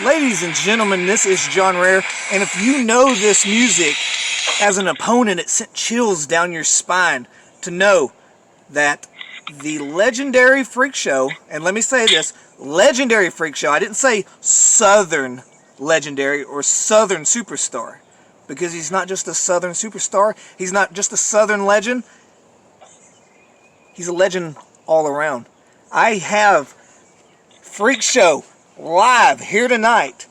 Ladies and gentlemen, this is John Rare, and if you know this music as an opponent, it sent chills down your spine to know that the legendary Freak Show, and let me say this, legendary Freak Show, I didn't say Southern legendary or Southern superstar, because he's not just a Southern superstar, he's not just a Southern legend, he's a legend all around. I have Freak Show live here tonight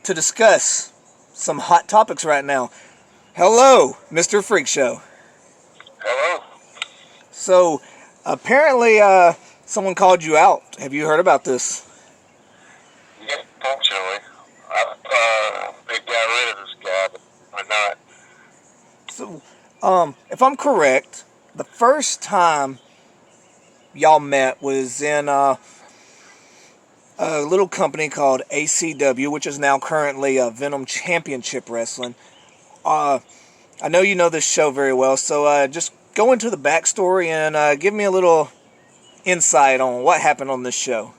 to discuss some hot topics right now. Hello, Mr. Freak Show. Hello. So, apparently, someone called you out. Have you heard about this? Yeah, fortunately. They got rid of this guy, but why not? So, if I'm correct, the first time y'all met was in a little company called ACW, which is now currently Venom Championship Wrestling. I know you know this show very well, so just go into the backstory and give me a little insight on what happened on this show.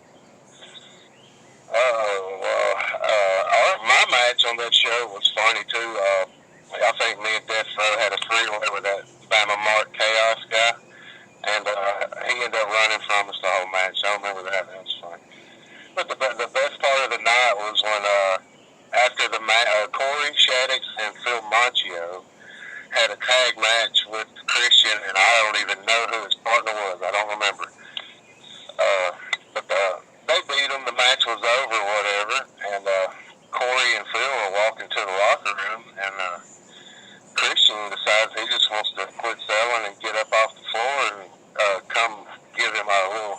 My match on that show was funny too. I think me and Death Row had a three-way with that Bama Mark Chaos guy, and he ended up running from us the whole match. I remember that. That was funny. But the best part of the night was when after the Corey Shaddix and Phil Manchio had a tag match with Christian, and I don't even know who his partner was. I don't remember. But they beat him. The match was over, whatever. And Corey and Phil were walking to the locker room, and Christian decides he just wants to quit selling and get up off the floor and come give him a little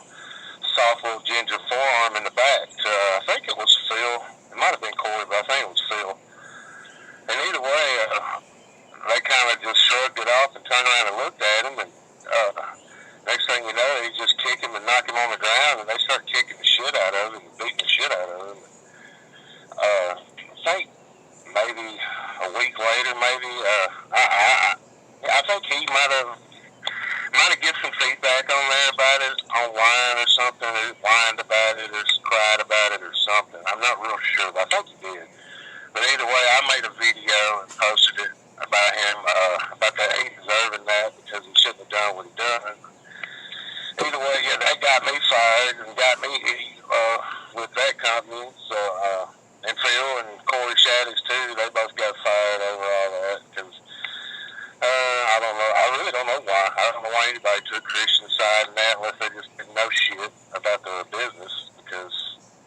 soft little ginger forearm in the back. I think it was Phil. It might have been Corey, but I think it was Phil. And either way, they kind of just shrugged it off and turned around and looked at him. And next thing you know, he just kick him and knock him on the ground, and they start kicking the shit out of him and beating the shit out of him. I think maybe a week later, I think he might have get some feedback on there about it online or something, or whined about it, or cried about it, or something. I'm not real sure, but I think he did. But either way, I made a video and posted it about him, about that he deserving that because he shouldn't have done what he done. Either way, yeah, that got me fired and got me heat with that company. So, and Phil and Corey Shaddix too, they both got fired over all that because I don't know. I really don't know why. I don't know why anybody took Christian's side in that unless they just didn't know shit about their business. Because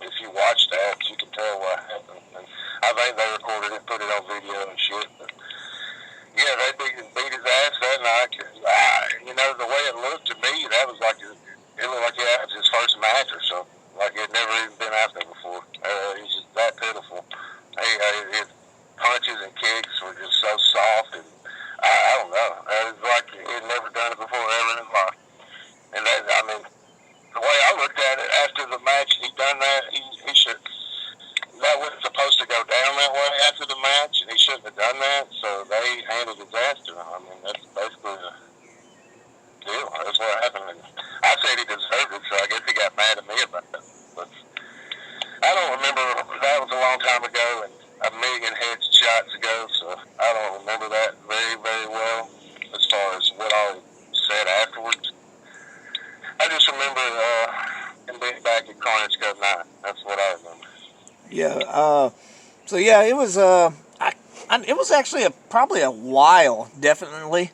if you watch that, you can tell what happened. And I think they recorded it, put it on video and shit. But yeah, they beat his ass that night. You know, the way it looked to me, that was like it looked like it was his first match or something. Like he'd never even been out there before. He's just that pitiful. His punches and kicks were just so soft and. I don't know. It was like he had never done it before ever in his life. And that, I mean, the way I looked at it, after the match, he done that, he should, that wasn't supposed to go down that way after the match, and he shouldn't have done that, so they handed his ass to him. I mean, that's basically the deal. That's what happened. And I said he deserved it, so I guess he got mad at me about it. But I don't remember, that was a long time ago, and a million headshots ago, so I don't remember that very, very well as far as what I said afterwards. I just remember him being back at Carnage Cup 9. That's what I remember. Yeah, so yeah, it was, it was actually probably a while, definitely,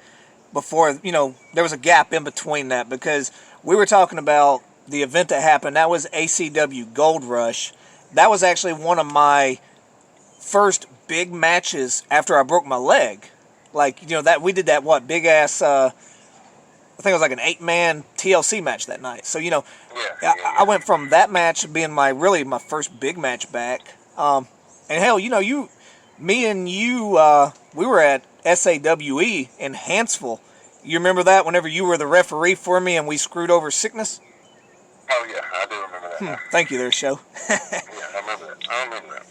before, you know, there was a gap in between that, because we were talking about the event that happened. That was ACW Gold Rush. That was actually one of my first big matches after I broke my leg. Like, you know, that we did that, what, big ass, I think it was like an 8-man TLC match that night. So, you know, I went from that match being my first big match back. And hell, you know, me and you, we were at SAWE in Hanceville. You remember that whenever you were the referee for me and we screwed over Sickness? Oh, yeah, I do remember that. Thank you there, Show. Yeah, I remember that.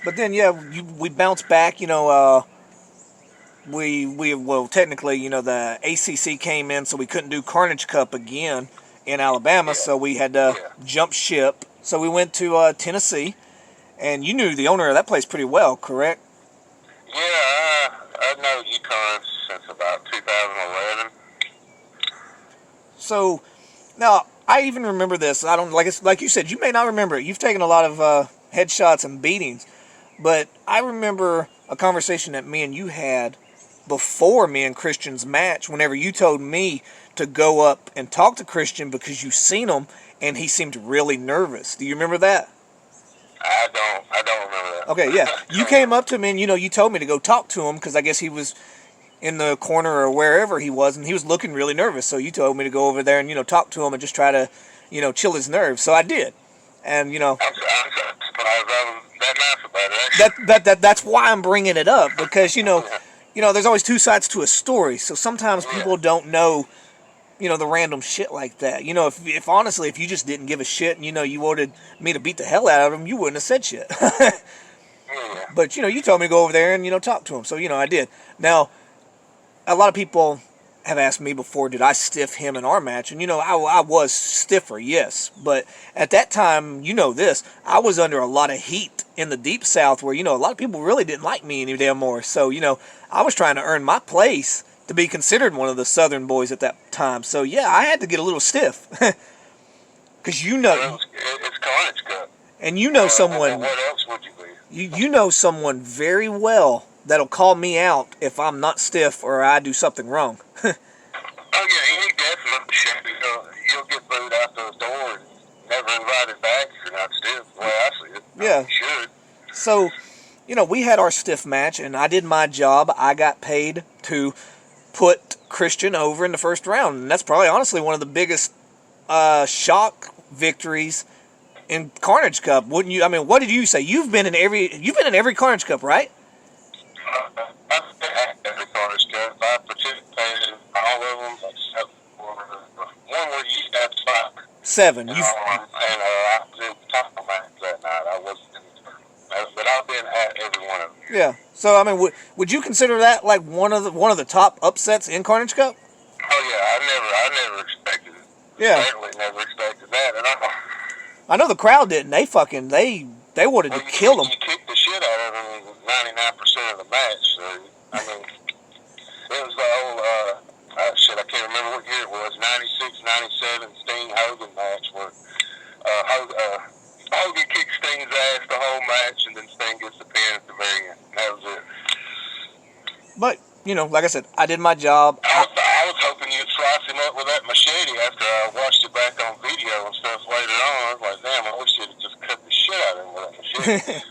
But then, yeah, we bounced back, you know, well, technically, you know, the ACC came in, so we couldn't do Carnage Cup again in Alabama, so we had to jump ship. So we went to Tennessee, And you knew the owner of that place pretty well, correct? Yeah, I know UConn since about 2011. So now I even remember this. I don't like you said. You may not remember it. You've taken a lot of headshots and beatings, but I remember a conversation that me and you had before me and Christian's match. Whenever you told me to go up and talk to Christian because you seen him and he seemed really nervous. Do you remember that? I don't remember that. Okay, yeah. You came up to me and you told me to go talk to him because I guess he was in the corner or wherever he was, and he was looking really nervous. So you told me to go over there and talk to him and just try to chill his nerves. So I did, and I'm surprised I was that nice about it. that's why I'm bringing it up because there's always two sides to a story. So sometimes people don't know the random shit like that. If honestly, if you just didn't give a shit and you wanted me to beat the hell out of him, you wouldn't have said shit. But you told me to go over there and talk to him. So I did. Now, a lot of people have asked me before, did I stiff him in our match? And I was stiffer, yes. But at that time, this, I was under a lot of heat in the Deep South where a lot of people really didn't like me any damn more. So I was trying to earn my place to be considered one of the Southern boys at that time. So yeah, I had to get a little stiff. Because it's Carnage Cup. And someone. What else would you be? You know someone very well that'll call me out if I'm not stiff or I do something wrong. Oh yeah, he definitely should be. You'll get booed out the door and never invited back if you're not stiff. The way I see it. Yeah. You should. So, we had our stiff match and I did my job. I got paid to put Christian over in the first round, and that's probably honestly one of the biggest shock victories in Carnage Cup, wouldn't you? I mean, what did you say? You've been in every Carnage Cup, right? I've been at every Carnage Cup. I participated in all of them except for one where you had 5. 7. And I was in the top of match that night. I wasn't, but I've been at every one of them. Yeah. So I mean, would you consider that like one of the top upsets in Carnage Cup? Oh yeah, I never expected it. Yeah. Certainly never expected that, and I know the crowd didn't. They wanted to kill him. You kicked the shit out of him 99% of the match. So I mean, it was the old I can't remember what year it was. 96, 97 Sting Hogan match where Hogan kicked Sting's ass the whole match, and then Sting gets the pin at the very end. That was it. But like I said, I did my job. I was hoping you'd slice him up with that machete after I watched it back on video and stuff later on. I was like, damn, I wish you'd have just cut the shit out of him with that machete.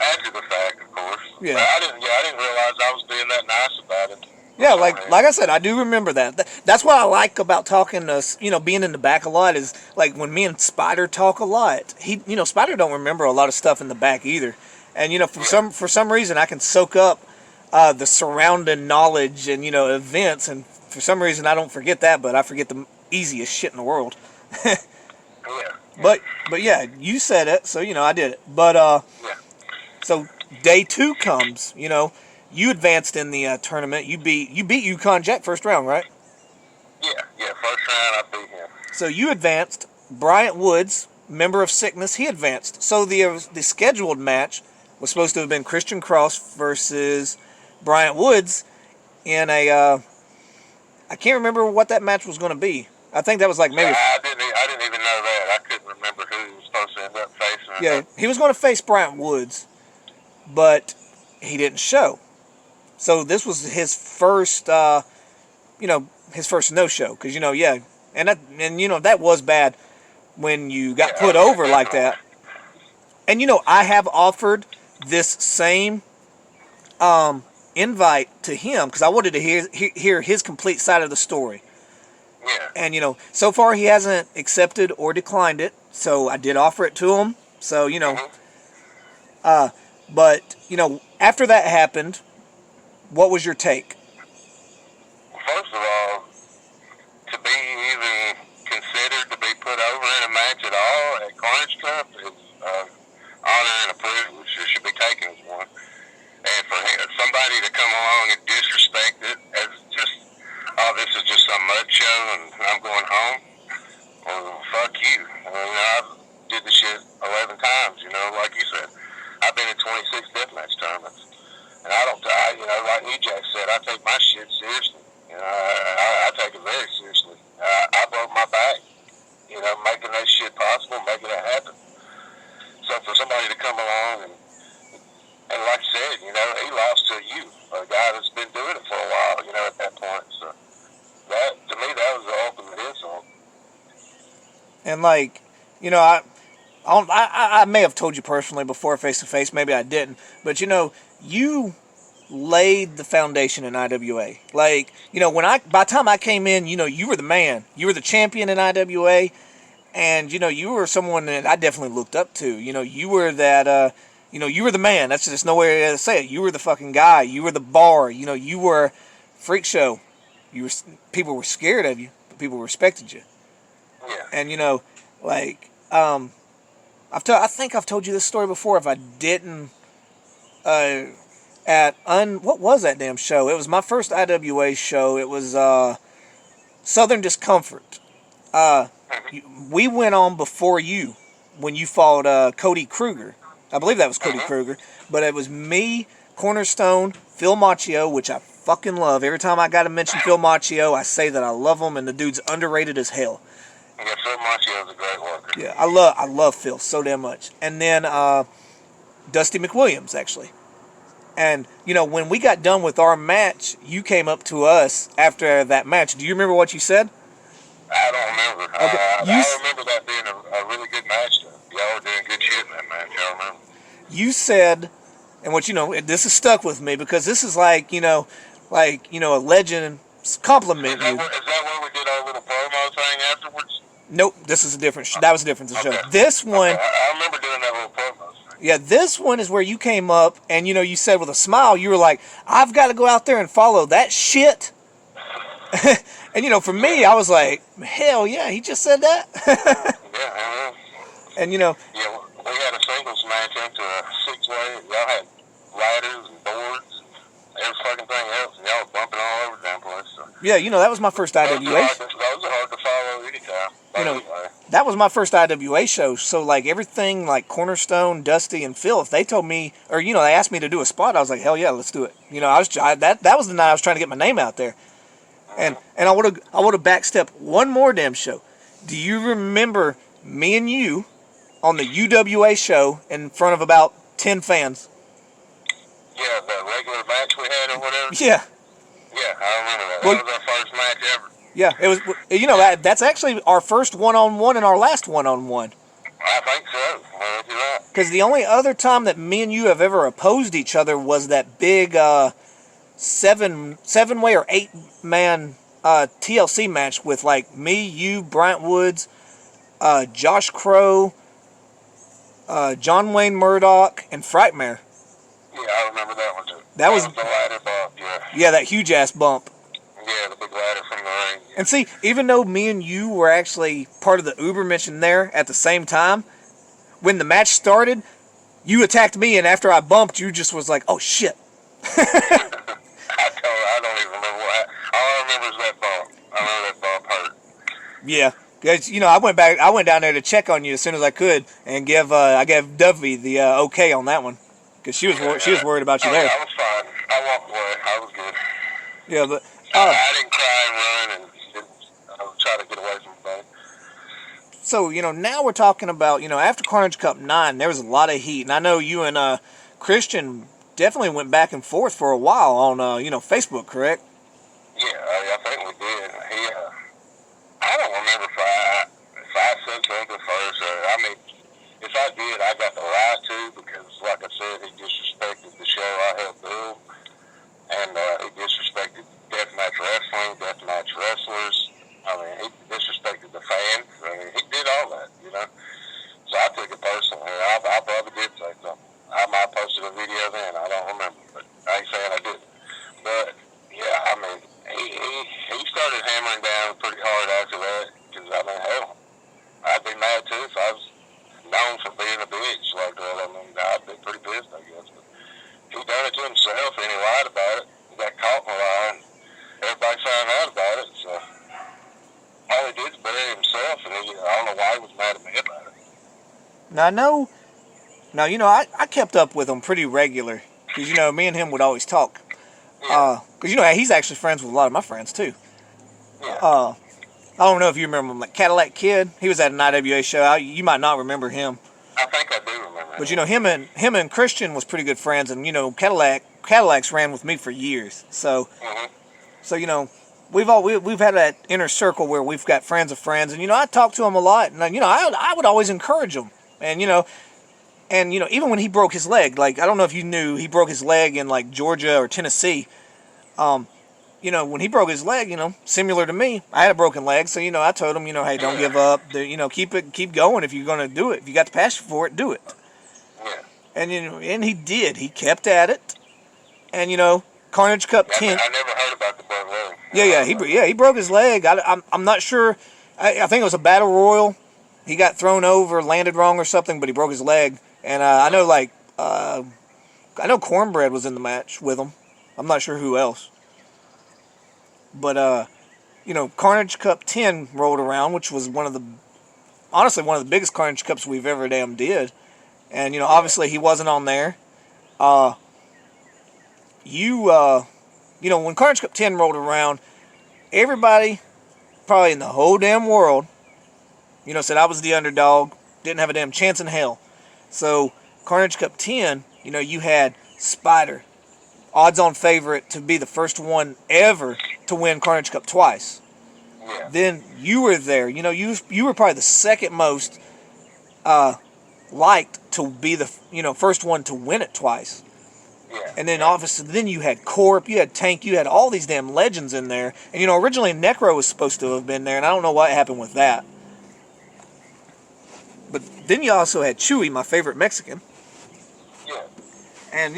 After the fact, of course. Yeah. But I didn't realize I was being that nice about it. Yeah, like I said, I do remember that. That's what I like about talking to, being in the back a lot is like when me and Spider talk a lot. He, Spider don't remember a lot of stuff in the back either. And, for some reason I can soak up the surrounding knowledge and, events. And for some reason I don't forget that, but I forget the easiest shit in the world. Yeah. But yeah, you said it, so, I did it. But, Yeah. So day 2 comes, you advanced in the tournament. You beat UConn Jack first round, right? Yeah, first round I beat him. So you advanced. Bryant Woods, member of Sickness, he advanced. So the scheduled match was supposed to have been Christian Cross versus Bryant Woods in a I can't remember what that match was going to be. I think that was like maybe. I didn't even know that. I couldn't remember who he was supposed to end up facing. Yeah, he was going to face Bryant Woods, but he didn't show. So this was his first, his first no-show. Because, and that was bad when you got put over like that. And, I have offered this same invite to him because I wanted to hear his complete side of the story. Yeah. And, so far he hasn't accepted or declined it. So I did offer it to him. So, but, after that happened, what was your take? First of all, to be even considered to be put over in a match at all at Carnage Cup is honor and a privilege. It should be taken as one. And for somebody to come along and disrespect it as just, oh, this is just some mud show and I'm going home, well, fuck you. I mean, I did this shit 11 times, like you said. been in 26 deathmatch tournaments. And I don't, like E-Jack said, I take my shit seriously. I take it very seriously. I broke my back, making that shit possible, making it happen. So for somebody to come along and like I said, he lost to you, a guy that's been doing it for a while, at that point. So that, to me, that was the ultimate insult. And like, I may have told you personally before face to face, maybe I didn't, but you laid the foundation in IWA. Like, by the time I came in, you were the man. You were the champion in IWA, and you were someone that I definitely looked up to. You were that you were the man. That's just no way to say it. You were the fucking guy. You were the bar. You were Freakshow. People were scared of you, but people respected you. Yeah. And I think I've told you this story before. If I didn't, what was that damn show? It was my first IWA show. It was Southern Discomfort. We went on before you when you fought Cody Kruger. I believe that was Cody Kruger. But it was me, Cornerstone, Phil Macchio, which I fucking love. Every time I got to mention Phil Macchio, I say that I love him, and the dude's underrated as hell. Yeah, Phil Macchio's a great worker. Yeah, I love Phil so damn much. And then Dusty McWilliams, actually. And, when we got done with our match, you came up to us after that match. Do you remember what you said? I don't remember. Okay. I remember that being a really good match, though. Y'all were doing good shit in that match. I remember. You said, and what this is stuck with me because this is like a legend compliment you. Is that where we did our little promo thing afterwards? Nope, this is a different. That was a different show. This one, I remember doing that little promo thing. Yeah, this one is where you came up and you said with a smile, you were like, "I've got to go out there and follow that shit." And for me, I was like, "Hell yeah, he just said that." Yeah, I know. And yeah, we had a singles match into a 6-way. Y'all had ladders and boards and every fucking thing else, and y'all were bumping all over the damn place. So. Yeah, that was my first IWA. Those are hard to follow anytime. Anyway. That was my first IWA show. So like everything, like Cornerstone, Dusty, and Phil, if they told me, or they asked me to do a spot, I was like, hell yeah, let's do it. That was the night I was trying to get my name out there, and I would have backstepped one more damn show. Do you remember me and you on the UWA show in front of about 10 fans? Yeah, the regular match we had or whatever. Yeah. Yeah, I remember that. That was our first match ever. Yeah, it was. That's actually our first one-on-one and our last one-on-one. I think so. Well, you're right. Because the only other time that me and you have ever opposed each other was that big 7-way or 8-man TLC match with like me, you, Bryant Woods, Josh Crow, John Wayne Murdoch, and Frightmare. Yeah, I remember that one too. That was the ladder bump. Yeah. Yeah, that huge ass bump. Yeah, the big ladder from the ring. Yeah. And see, even though me and you were actually part of the Uber mention there at the same time, when the match started, you attacked me, and after I bumped, you just was like, "Oh shit." I don't even remember what. All I remember is that bump. I remember that bump hurt. Yeah, because I went down there to check on you as soon as I could, and I gave Dovey the okay on that one, because she was worried about you there. Yeah, I was fine. I walked away. I was good. Yeah, but I didn't cry and run, and I was trying to get away from the thing. So now we're talking about after Carnage Cup 9, there was a lot of heat, and I know you and Christian definitely went back and forth for a while on Facebook, correct? Yeah, I think we did. I don't remember if I said something first. If I did, I got the right to, because, like I said, he disrespected the show I helped build, and he disrespected deathmatch wrestling, deathmatch wrestlers. He disrespected the fans. He did all that, So I took it personally. I probably did say something. I might have posted a video then. I don't remember, but I ain't saying I did. But yeah, he started hammering down pretty hard after that. Because hell, I'd be mad too if I was known for being a bitch like that. I'd be pretty pissed, I guess. But he done it to himself, and he lied about it. He got caught in a lie, and everybody found out about it. So all he did is bury himself, and I don't know why he was mad at me about it. Now I know Now, I kept up with him pretty regular because, me and him would always talk. Yeah. Because, he's actually friends with a lot of my friends, too. Yeah. I don't know if you remember him, like Cadillac Kid. He was at an IWA show. You might not remember him. I think I do remember. But, him and Christian was pretty good friends. And, Cadillacs ran with me for years. So, we've had that inner circle where we've got friends of friends. And, I talk to him a lot. And, I would always encourage him. And, even when he broke his leg, like, I don't know if you knew, he broke his leg in, like, Georgia or Tennessee. When he broke his leg, similar to me, I had a broken leg. So, I told him, hey, don't give up. Keep going if you're going to do it. If you got the passion for it, do it. Yeah. And, and he did. He kept at it. And, Carnage Cup 10. I never heard about the broken leg. He broke his leg. I'm not sure. I think it was a battle royal. He got thrown over, landed wrong or something, but he broke his leg. And I know Cornbread was in the match with him. I'm not sure who else. But, Carnage Cup 10 rolled around, which was one of the biggest Carnage Cups we've ever damn did. And, obviously he wasn't on there. When Carnage Cup 10 rolled around, everybody, probably in the whole damn world, said I was the underdog, didn't have a damn chance in hell. So, Carnage Cup 10, you had Spider, odds-on favorite to be the first one ever to win Carnage Cup twice. Yeah. Then you were there. You were probably the second most liked to be the first one to win it twice. Yeah. And then obviously, then you had Corp, you had Tank, you had all these damn legends in there. And originally Necro was supposed to have been there, and I don't know what happened with that. But then you also had Chewy, my favorite Mexican. Yeah. And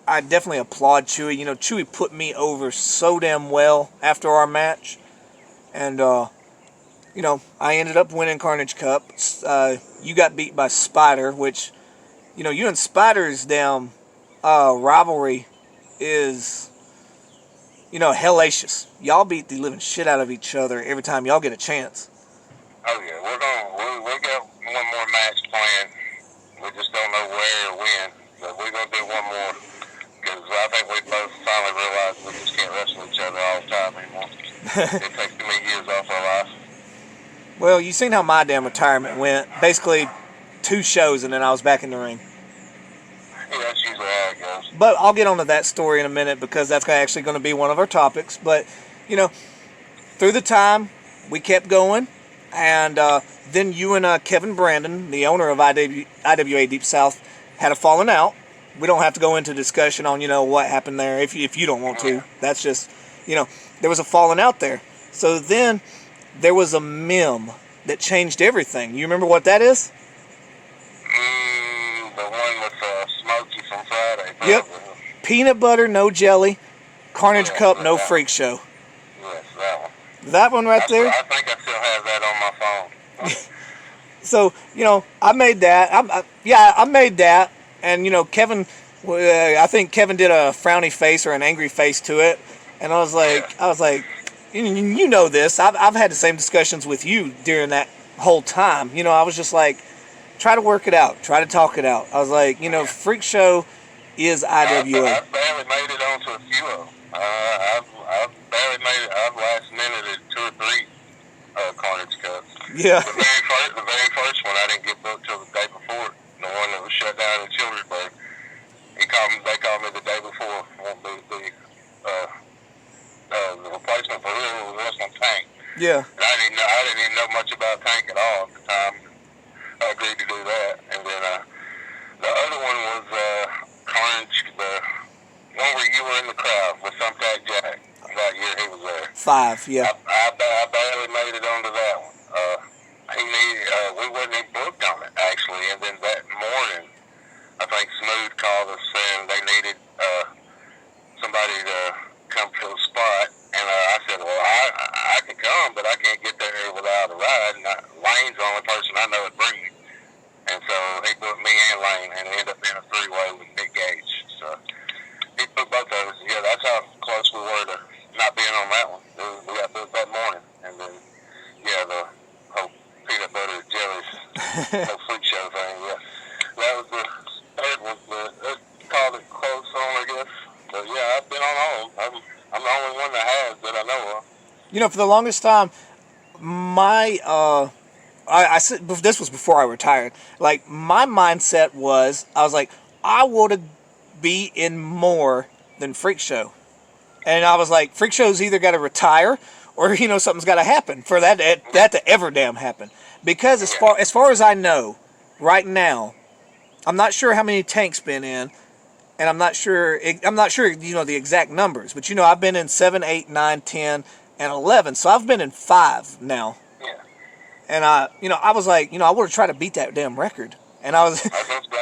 I definitely applaud Chewy. Chewy put me over so damn well after our match. And I ended up winning Carnage Cup. You got beat by Spider, which, you and Spider's damn rivalry is, hellacious. Y'all beat the living shit out of each other every time y'all get a chance. Oh yeah, we got one more match planned. We just don't know where or when, but we're gonna do one more because I think we both finally realized we just can't wrestle each other all the time anymore. It takes too many years off our life. Well, you seen how my damn retirement went. Basically, 2 shows and then I was back in the ring. Yeah, that's usually how it goes. But I'll get onto that story in a minute because that's actually going to be one of our topics. But, through the time, we kept going. And then you and Kevin Brandon, the owner of IWA Deep South, had a falling out. We don't have to go into discussion on, what happened there if you don't want to. That's just, there was a falling out there. So then there was a meme that changed everything. You remember what that is? The one with Smokey from Friday. Probably. Yep. Peanut butter, no jelly. Carnage Cup, no Freak Show. Yes, that one. That one right there? I think I still have that on my phone. So, I made that. I made that. And, Kevin, I think Kevin did a frowny face or an angry face to it. And I was like, you know this. I've had the same discussions with you during that whole time. I was just like, try to work it out. Try to talk it out. I was like, Freak Show is IWA. I've barely made it onto a few of them. I've barely made it. I've last minuted 2 or 3 Carnage Cups. Yeah. The very first one I didn't get booked till the day before. The one that was shut down in Childersburg. They called me the day before. Won't be the replacement for whoever was wrestling Tank. Yeah. And I didn't even know much about Tank at all at the time. I agreed to do that. And then the other one was Carnage, the one where you were in the crowd with Thumbtack Jack. That year he was there. 5, yeah. I barely made it onto that one. We wasn't even booked on it, actually. And then that morning, I think Smooth called us saying they needed somebody to come fill a spot. And I said, well, I can come, but I can't get there without a ride. And Lane's the only person I know would bring me. And so he booked me and Lane, and it ended up being a 3-way with Nick Gage. So he booked both of us. Yeah, that's how close we were to not being on that one. We got booked that morning. And then, yeah, the whole peanut butter jellies, no Freak Show thing, yeah. You know, for the longest time, my I said this was before I retired. Like my mindset was, I was like, I want to be in more than Freak Show, and I was like, Freak Show's either got to retire or something's got to happen for that to ever damn happen. Because as far as I know, right now, I'm not sure how many tanks been in, and I'm not sure the exact numbers, but I've been in 7, 8, 9, 10, and 11, so I've been in 5 now. Yeah. And I was like, I want to try to beat that damn record. And I was. I was gonna say,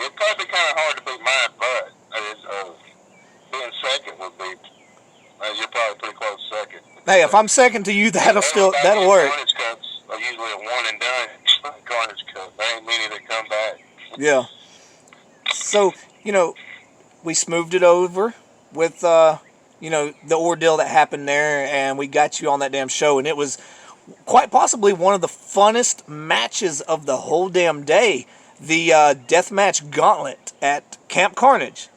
it'd probably be kind of hard to beat mine, but being second would be. You're probably pretty close second. Hey, if I'm second to you, that'll work. Carnage Cups are usually a one and done. Carnage Cup, there ain't many that come back. Yeah. So we smoothed it over with the ordeal that happened there, and we got you on that damn show, and it was quite possibly one of the funnest matches of the whole damn day. The deathmatch gauntlet at Camp Carnage.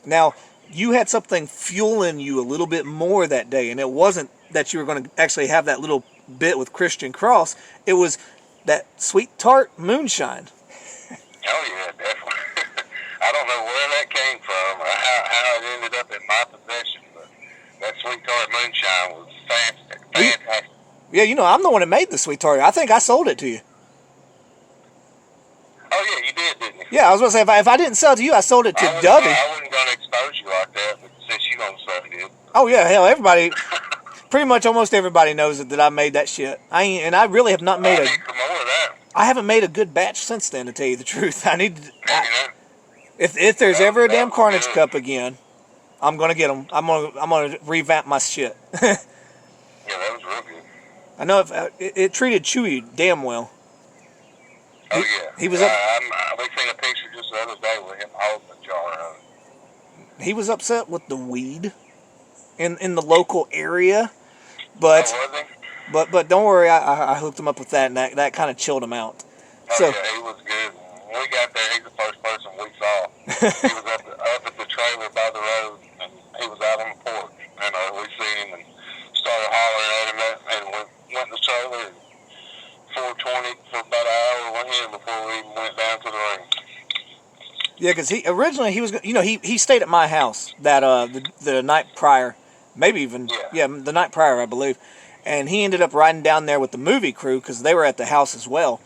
Now, you had something fueling you a little bit more that day, and it wasn't that you were going to actually have that little bit with Christian Cross. It was that sweet tart moonshine. Oh yeah, definitely. I don't know where that came from or how it ended up in my possession, but that sweet tart moonshine was fantastic. Yeah, I'm the one that made the sweet tart. I think I sold it to you. Oh yeah, you didn't you? Yeah, I was going to say, if I didn't sell it to you, I sold it to Dovey. I wasn't going to expose you like that, but since you don't suck it. Oh yeah, hell, everybody, pretty much almost everybody knows that I made that shit. I really have not made I need some more of that. I haven't made a good batch since then, to tell you the truth. I need to. If there's ever a damn Carnage Cup again, I'm gonna get them. I'm gonna revamp my shit. Yeah, that was real good. I know it treated Chewy damn well. Oh yeah, he was up. We seen a picture just the other day with him holding a jar of it. He was upset with the weed in the local area, but but don't worry, I hooked him up with that, and that kind of chilled him out. Oh so, yeah, he was good. When we got there, he's the first person we saw. He was up at the trailer by the road, and he was out on the porch, and we seen him and started hollering at him, and went in the trailer. 420 for about an hour went in before we even went down to the ring. Yeah, because he was he stayed at my house that the night prior, maybe even the night prior, I believe, and he ended up riding down there with the movie crew because they were at the house as well.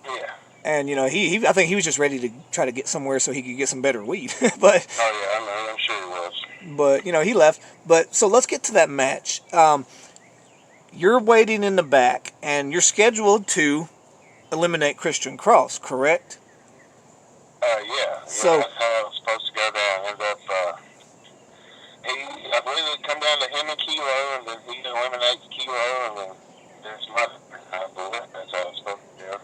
Yeah. And I think he was just ready to try to get somewhere so he could get some better weed. But oh yeah, I'm sure he was. But he left. But so let's get to that match. You're waiting in the back, and you're scheduled to eliminate Christian Cross, correct? Yeah. So that's how it was supposed to go down. Ended up, I believe it come down to him and Kilo, and then he eliminates Kilo, and then there's my, I believe that's how it's supposed to go.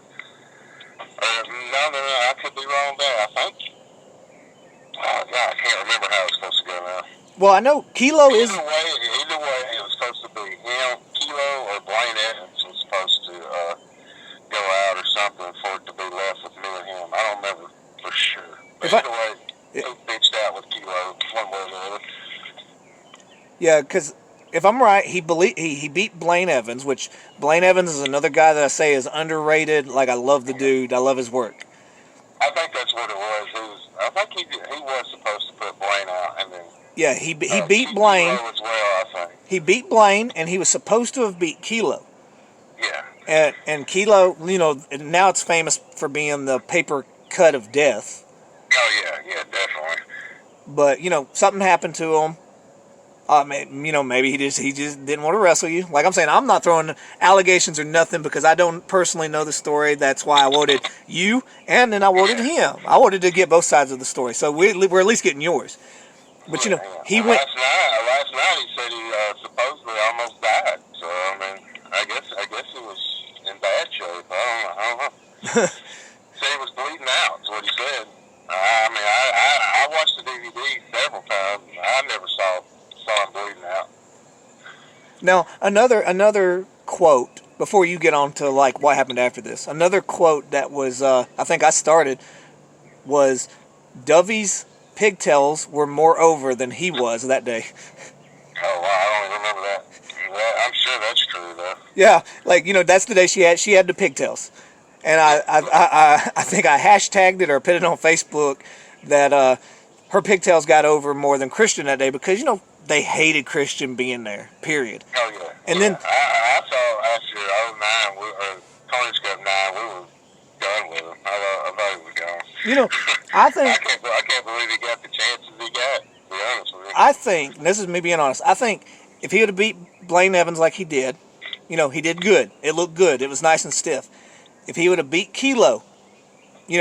No, I could be wrong there. I think. Oh God, I can't remember how it's supposed to go now. Well, I know Kilo is. Either way, it was supposed to be him, Kilo, or Blaine Evans was supposed to go out or something for it to be left with me and him. I don't remember for sure. But either way, he bitched out with Kilo one way or the other. Yeah, because if I'm right, he beat Blaine Evans, which Blaine Evans is another guy that I say is underrated. Like, I love the dude. I love his work. I think that's what it was. I think he was supposed to put Blaine out, and then. Yeah, he beat Blaine. Kilo as well, I think. He beat Blaine, and he was supposed to have beat Kilo. Yeah. And Kilo, now it's famous for being the paper cut of death. Oh yeah, definitely. But something happened to him. Maybe he just didn't want to wrestle you. Like I'm saying, I'm not throwing allegations or nothing because I don't personally know the story. That's why I voted you, and then I voted him. I wanted to get both sides of the story, so we're at least getting yours. But he went. Last night he said he supposedly almost died. So I mean, I guess he was in bad shape. I don't know. Said he was bleeding out. Is what he said. I watched the DVD several times. I never saw him bleeding out. Now another quote before you get on to like what happened after this. Another quote that was I think I started was Dovey's pigtails were more over than he was that day. Oh wow, I don't even remember Well, I'm sure that's true though. Yeah, like that's the day she had the pigtails, and I think I hashtagged it or put it on Facebook that her pigtails got over more than Christian that day because they hated Christian being there. Period. Oh yeah, And yeah. then I saw after '09, or Carnage Cup '09, we were done with him. I thought he was gone. I think I can't believe he got the chances he got. To be honest with you. I think this is me being honest. I think if he would have beat Blaine Evans like he did, he did good. It looked good. It was nice and stiff. If he would have beat Kilo,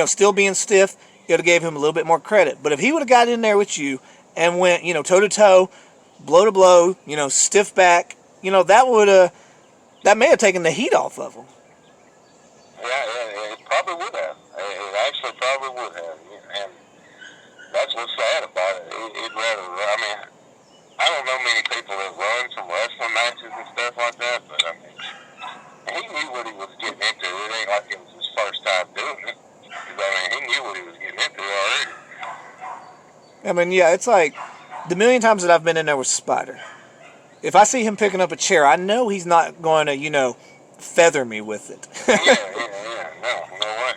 still being stiff, it would have gave him a little bit more credit. But if he would have got in there with you and went, toe to toe, blow to blow, stiff back, that may have taken the heat off of him. Yeah, it probably would have. It actually probably would have. And that's what's sad about it. He'd rather, I mean, I don't know many people that run some wrestling matches and stuff like that, but I mean, he knew what he was getting into. It ain't like it was his first time doing it. I mean, he knew what he was getting into already. I mean, yeah, it's like the million times that I've been in there with Spider. If I see him picking up a chair, I know he's not going to, feather me with it. No way.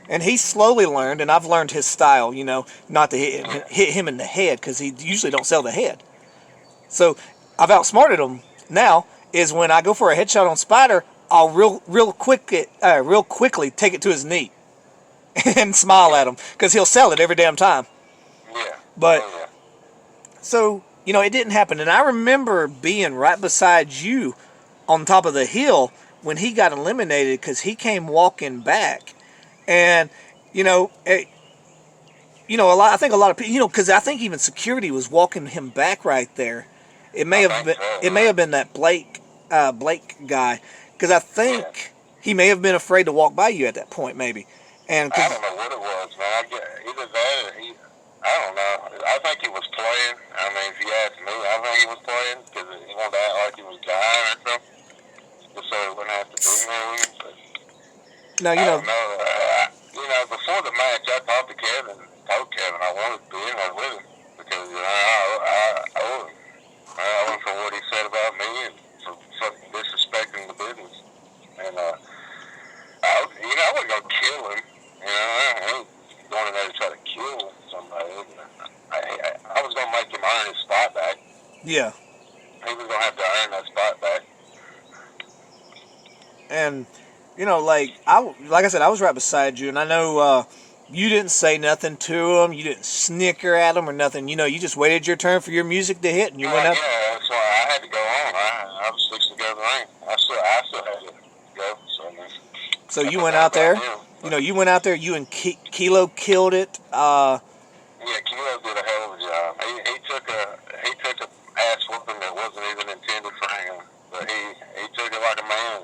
And he slowly learned, and I've learned his style, not to hit him in the head because he usually don't sell the head. So I've outsmarted him now. Is when I go for a headshot on Spider, I'll real quickly take it to his knee and smile at him because he'll sell it every damn time. Yeah. But so it didn't happen, and I remember being right beside you on top of the hill when he got eliminated because he came walking back, and a lot. I think a lot of people, because I think even security was walking him back right there. It may have been that Blake guy because I think he may have been afraid to walk by you at that point, maybe. And I don't know what it was, man. Either that or I don't know. I think he was playing. I mean, if you ask me, I think he was playing because he wanted to act like he was dying or something, just so he wouldn't have to be there with him. But now, I don't know. Before the match, I talked to Kevin. Told Kevin I wanted to be in there with him because I owed him. I owed him for what he said about me and for fucking disrespecting the business. And I wasn't gonna kill him. I ain't going in there to try to kill somebody. I was going to make him earn his spot back. Yeah. He was going to have to earn that spot back. And, like I said, I was right beside you, and I know you didn't say nothing to him. You didn't snicker at him or nothing. You just waited your turn for your music to hit, and you went up. Yeah, that's why I had to go on. I was fixing to go to the ring. I still had to go. So you went out there. You went out there. You and Kilo killed it. Yeah, Kilo did a hell of a job. He took a ass whooping that wasn't even intended for him, but he took it like a man.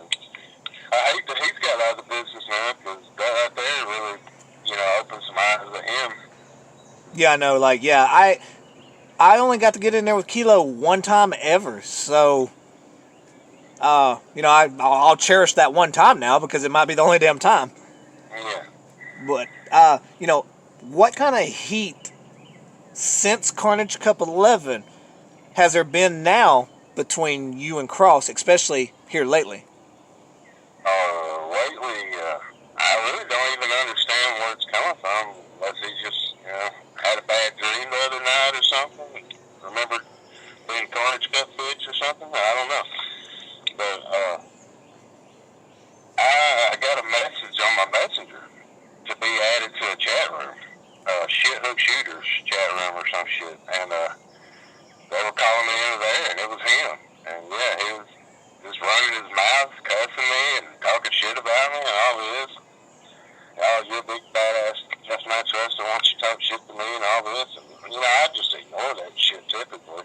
I hate that he's got out of the business now because that right there really, opened some eyes to him. Yeah, I know. I only got to get in there with Kilo one time ever, so. I'll cherish that one time now because it might be the only damn time. Yeah. But, what kind of heat since Carnage Cup 11 has there been now between you and Cross, especially here lately? Lately, I really don't even understand where it's coming from unless he just, had a bad dream the other night or something. Remember being Carnage Cup bitch or something? I don't know. But I got a message on my messenger to be added to a chat room, Shit Hook Shooters chat room or some shit, and they were calling me into there, and it was him, and yeah, he was just running his mouth, cussing me and talking shit about me and all this. Oh, you're a big badass deathmatch wrestler. Why don't you talk shit to me and all this? And I just ignore that shit typically.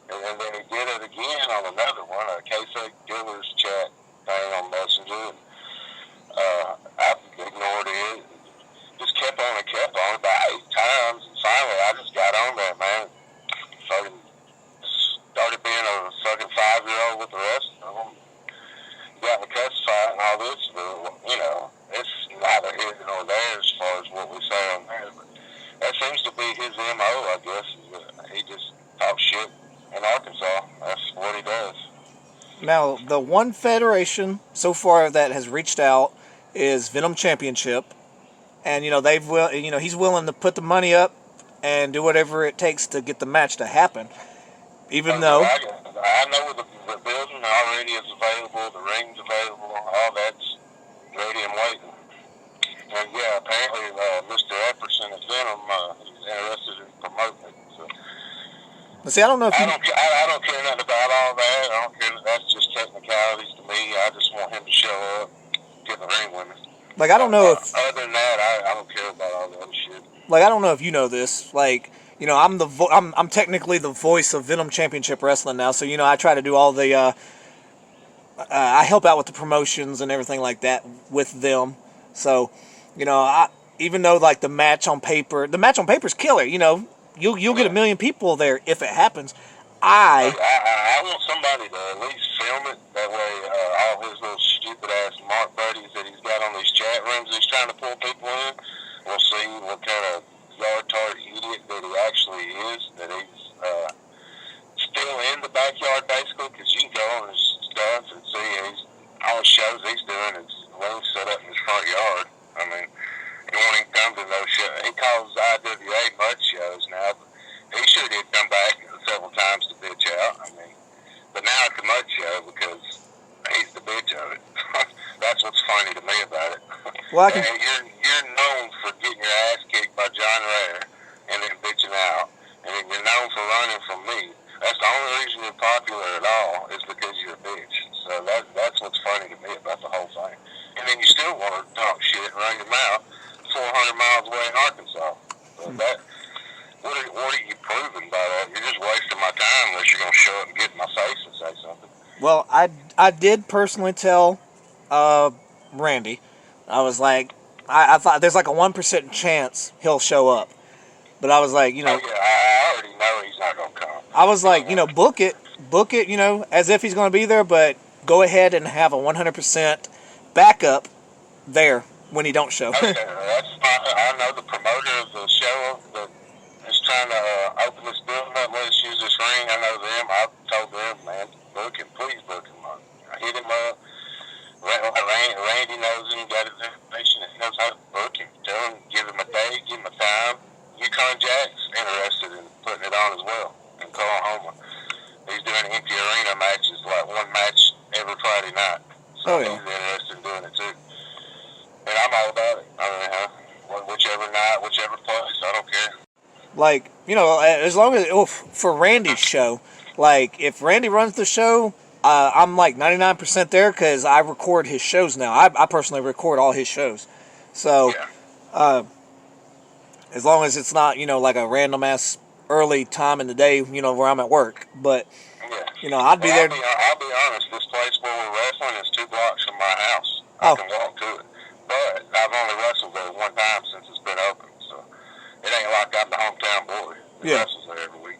And then he did it again on another one, a K-Sake Dealers chat thing on Messenger. And, I ignored it. Just kept on about 8 times. And finally, I just got on there, man. Fucking started being a fucking 5-year-old with a Now, the one federation so far that has reached out is Venom Championship, and he's willing to put the money up and do whatever it takes to get the match to happen. Even though I know the building already is available, the ring's available, all that's ready and waiting. And yeah, apparently Mr. Epperson at Venom is interested in promoting it. So. See, I don't know if I don't care nothing about all that. I don't care. That's just technicalities to me. I just want him to show up, get in the ring with me. Like, I don't know if... Other than that, I don't care about all the other shit. Like, I don't know if you know this. Like, I'm technically the voice of Venom Championship Wrestling now. So, I try to do all the... I help out with the promotions and everything like that with them. So, even though, like, the match on paper's killer. You'll get 1 million people there if it happens. I want somebody to at least film it. That way, all his little stupid ass Mark buddies that he's got on these chat rooms he's trying to pull people in, we'll see what kind of yard-tard idiot that he actually is. That he's still in the backyard basically, because you can go on his stuff and see all the shows he's doing is rooms set up in his front yard. I mean, he won't even come to no show. He calls IWA mud shows now. He sure did come back several times to bitch out. I mean, but now it's a mud show because he's the bitch of it. That's what's funny to me about it. Well, you're known for getting your ass kicked by John Rare and then bitching out, and then you're known for running from me. That's the only reason you're popular at all is because you're a bitch. So that's what's funny to me about the whole thing. And then you still want to talk shit and run your mouth 400 miles away in Arkansas. So what are you proving by that? You're just wasting my time unless you're going to show up and get in my face and say something. Well, I did personally tell Randy. I was like, I thought there's like a 1% chance he'll show up. But I was like, Oh, yeah, I already know he's not going to come. I was like, book it, as if he's going to be there, but go ahead and have a 100% backup there when he don't show. Okay, I know the promoter of the show that is trying to open this building up. Let's use this ring. I know them. I told them, man, book him. Please book him. I hit him up. Randy knows him. Got his information. He knows how to book him. Tell him, give him a day, give him a time. Yukon Jack's interested in putting it on as well in Oklahoma. He's doing empty arena matches, like one match every Friday night. So he's interested in doing it too. And I'm all about it. I mean, whichever night, whichever place, I don't care. Like, as long as, for Randy's show, like, if Randy runs the show, I'm like 99% there because I record his shows now. I personally record all his shows. So, as long as it's not, like a random ass early time in the day, where I'm at work. But, I'd be there. I'll be honest, this place where we're wrestling is 2 blocks from my house. I can walk to it. But I've only wrestled there one time since it's been open. So, it ain't like I'm the hometown boy. He wrestles there every week.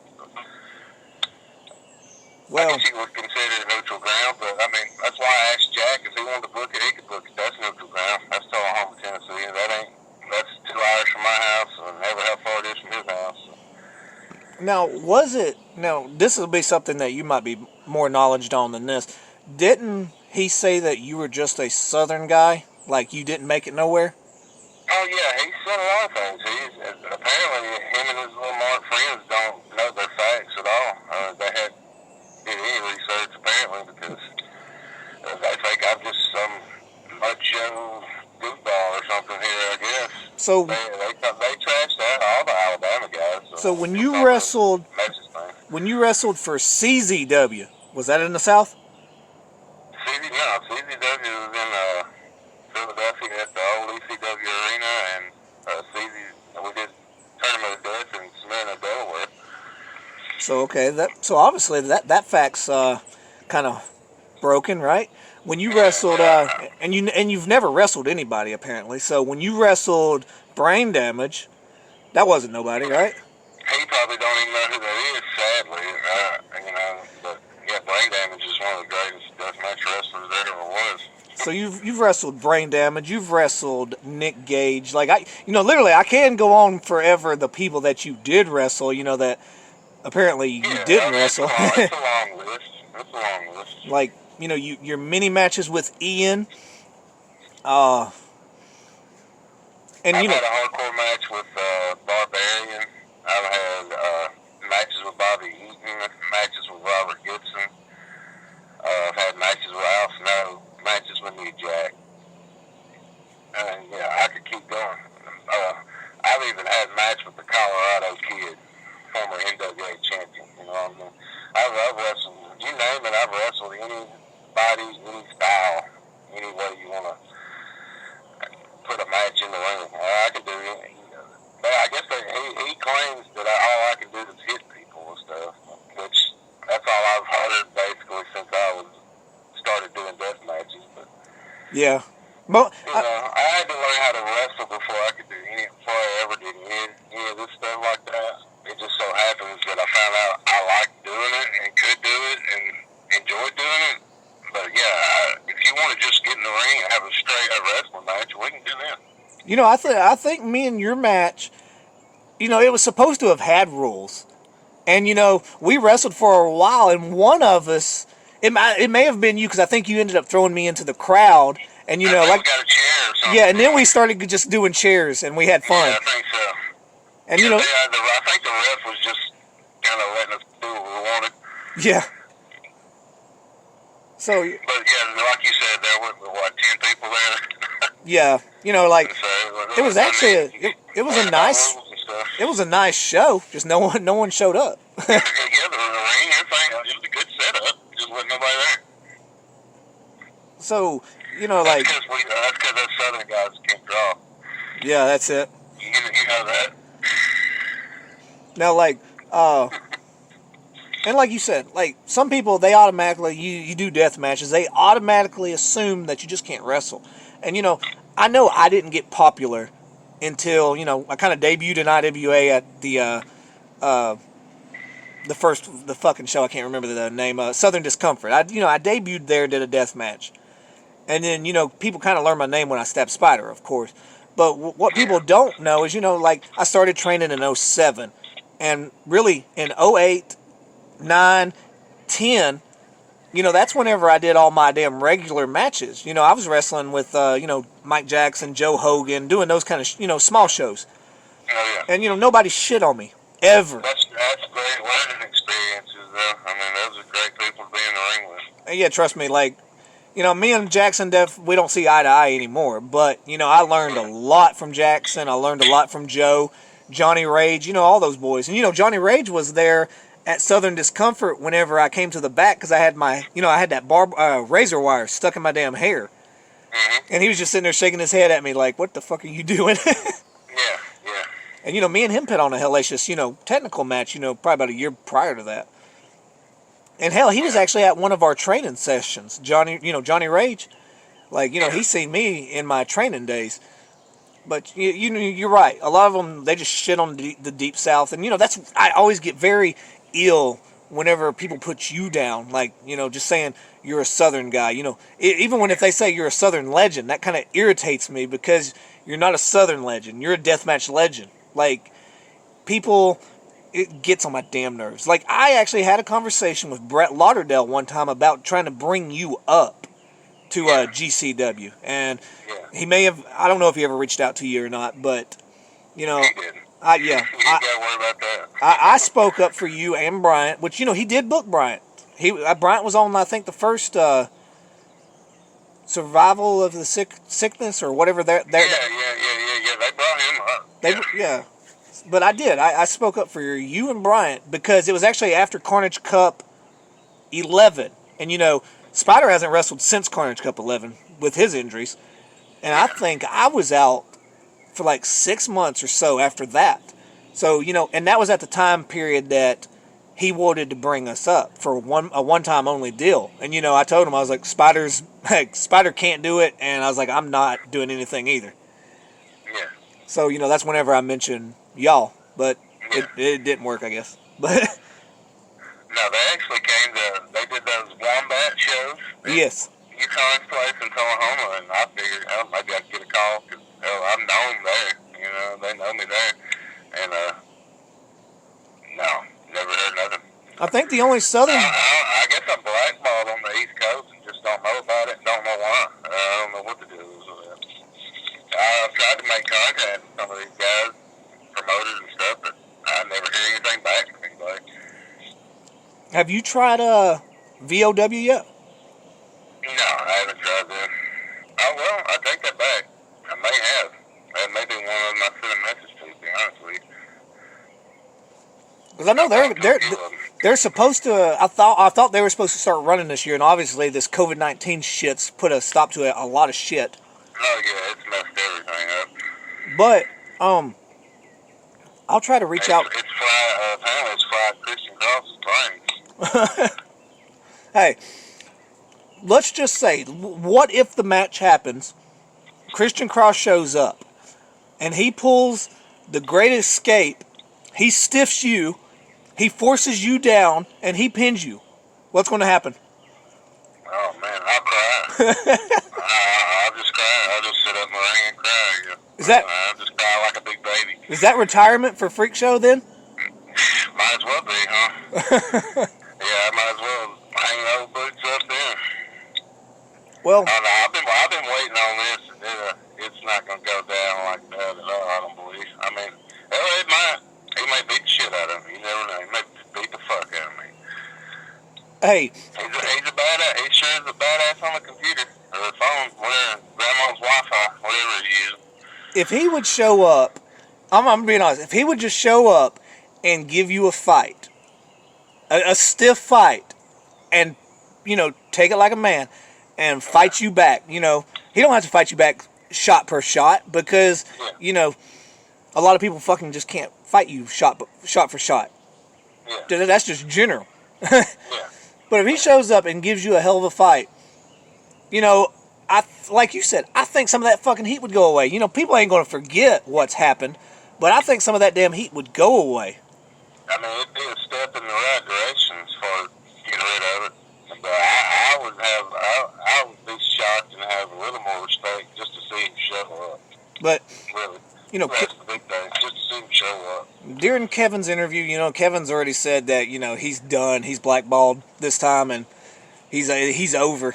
Well, I guess you would consider it neutral ground, but I mean, that's why I asked Jack if he wanted to book it, he could book it. That's neutral ground. That's Oklahoma, Tennessee. That's 2 hours from my house, and never how far it is from his house. So. Now, this will be something that you might be more knowledgeable on than this. Didn't he say that you were just a Southern guy? Like, you didn't make it nowhere? Oh, yeah, he said a lot of things. Apparently, him and his little Mark friends don't know their facts at all. They had did any research, apparently, because they think I'm just some macho goofball or something here, I guess. So they trashed out all the Alabama guys. So when you wrestled for CZW, was that in the South? CZW was in Philadelphia at the old ECW arena, and we did Tournament of Death in Smyrna, Delaware. So obviously that fact's kind of broken, right? When you wrestled, and you've never wrestled anybody apparently. So when you wrestled Brain Damage, that wasn't nobody, right? He probably don't even know who that is, sadly. But yeah, Brain Damage is one of the greatest deathmatch wrestlers there ever was. So you've wrestled Brain Damage, you've wrestled Nick Gage. Like literally, I can go on forever. The people that you did wrestle, that apparently you didn't wrestle. It's a long list. Like your mini matches with Ian. Uh, and I've had a hardcore match with Barbarian. I've had matches with Bobby Eaton, matches with Robert Gibson. I've had matches with Al Snow, matches with New Jack. And I could keep going. I've even had a match with the Colorado Kid, former NWA champion. I've wrestled, you name it, I've wrestled anybody, any style, any way you want to put a match in the ring. I can do it. But I guess he claims that all I can do is hit people and stuff, which that's all I've heard basically since I started doing death matches. But yeah. Well, I had to learn how to wrestle before I could do before I ever did any of this stuff like that. It just so happens that I found out I liked doing it and could do it and enjoyed doing it. But if you want to just get in the ring and have a straight up wrestling match, we can do that. I think me and your match, it was supposed to have had rules, and we wrestled for a while, and one of us, it may have been you, because I think you ended up throwing me into the crowd. And I think we got a chair or something. Yeah, and then we started just doing chairs, and we had fun. Yeah, I think so. And I think the ref was just kind of letting us do what we wanted. Yeah. So. But like you said, there were 10 people there. Yeah, it was actually it was a nice show. Just no one showed up. The ring, everything, it was a good setup. Just wasn't nobody there. So. That's because those Southern guys can't draw. Yeah, that's it. You know that. Now, and like you said, some people, they automatically, you do death matches, they automatically assume that you just can't wrestle. And, I know I didn't get popular until, I kind of debuted in IWA at the fucking show, I can't remember the name, Southern Discomfort. I debuted there, did a death match. And then, people kind of learn my name when I stabbed Spider, of course. But what people don't know is, I started training in 07. And really, in 08, 9, 10, that's whenever I did all my damn regular matches. I was wrestling with, Mike Jackson, Joe Hogan, doing those kind of, small shows. Oh, yeah. And, nobody shit on me, ever. That's great learning experiences, though. I mean, those are great people to be in the ring with. Yeah, trust me, me and Jackson, we don't see eye to eye anymore. But, I learned a lot from Jackson. I learned a lot from Joe, Johnny Rage, all those boys. And, Johnny Rage was there at Southern Discomfort whenever I came to the back because I had I had that razor wire stuck in my damn hair. Mm-hmm. And he was just sitting there shaking his head at me like, what the fuck are you doing? Yeah. And, me and him put on a hellacious, technical match, probably about a year prior to that. And hell, he was actually at one of our training sessions. Johnny Rage. He seen me in my training days. But you're right. A lot of them, they just shit on the Deep South. And, I always get very ill whenever people put you down. Just saying you're a Southern guy. Even if they say you're a Southern legend, that kind of irritates me because you're not a Southern legend. You're a deathmatch legend. People... It gets on my damn nerves. I actually had a conversation with Brett Lauderdale one time about trying to bring you up to GCW. And he may have, I don't know if he ever reached out to you or not, but, He didn't. You gotta worry about that. I spoke up for you and Bryant, which, he did book Bryant. Bryant was on, I think, the first Survival of the Sickness or whatever. Yeah. They brought him up. But I did. I spoke up for you and Bryant because it was actually after Carnage Cup 11. And, Spider hasn't wrestled since Carnage Cup 11 with his injuries. And I think I was out for 6 months or so after that. So, and that was at the time period that he wanted to bring us up for a one-time only deal. And, I told him, I was like, Spider can't do it. And I was like, I'm not doing anything either. Yeah. So, that's whenever I mentioned y'all, but it didn't work, I guess. But no, they actually they did those Wombat shows. Yes. Yukon's place in Tullahoma, and I figured, maybe I could get a call, because, I'm known there, they know me there, and, no, never heard nothing. I think the only Southern... I guess I'm blackballed on the East Coast and just Have you tried VOW yet? No, I haven't tried that. Oh, well, I take that back. I may have. That may be one of them I sent a message to be honest with you. Because I know they're supposed to. I thought they were supposed to start running this year, and obviously this COVID-19 shit's put a stop to a lot of shit. Oh yeah, it's messed everything up. But I'll try to reach out. It's fried. Apparently, it's fried Christian Cross's brains. Hey, let's just say, what if the match happens? Christian Cross shows up, and he pulls the Great Escape. He stiffs you. He forces you down, and he pins you. What's going to happen? Oh, man, I'll cry. I'll just cry. I'll just sit up in the ring and cry. I'll just cry like a big baby. Is that retirement for Freakshow then? Might as well be, huh? Yeah, I might as well hang the old boots up there. Well, no, I've been waiting on this. It's not going to go down like that at all, I don't believe. I mean, it might. He may beat the shit out of me. You never know. He may beat the fuck out of me. Hey. He's a badass. He sure is a badass on the computer or the phone, whatever, grandma's Wi-Fi, whatever he uses. If he would show up, I'm being honest, if he would just show up and give you a fight, a stiff fight, and, take it like a man and fight you back, he don't have to fight you back shot per shot because, a lot of people fucking just can't fight you shot for shot. Yeah. That's just general. Yeah. But if he shows up and gives you a hell of a fight, like you said, I think some of that fucking heat would go away. People ain't going to forget what's happened, but I think some of that damn heat would go away. I mean, it'd be a step in the right direction as far as getting rid of it. But I would be shocked and have a little more respect just to see him show up. But, really. That's the big thing, just to see him show up. During Kevin's interview, Kevin's already said that, he's done. He's blackballed this time, and he's over.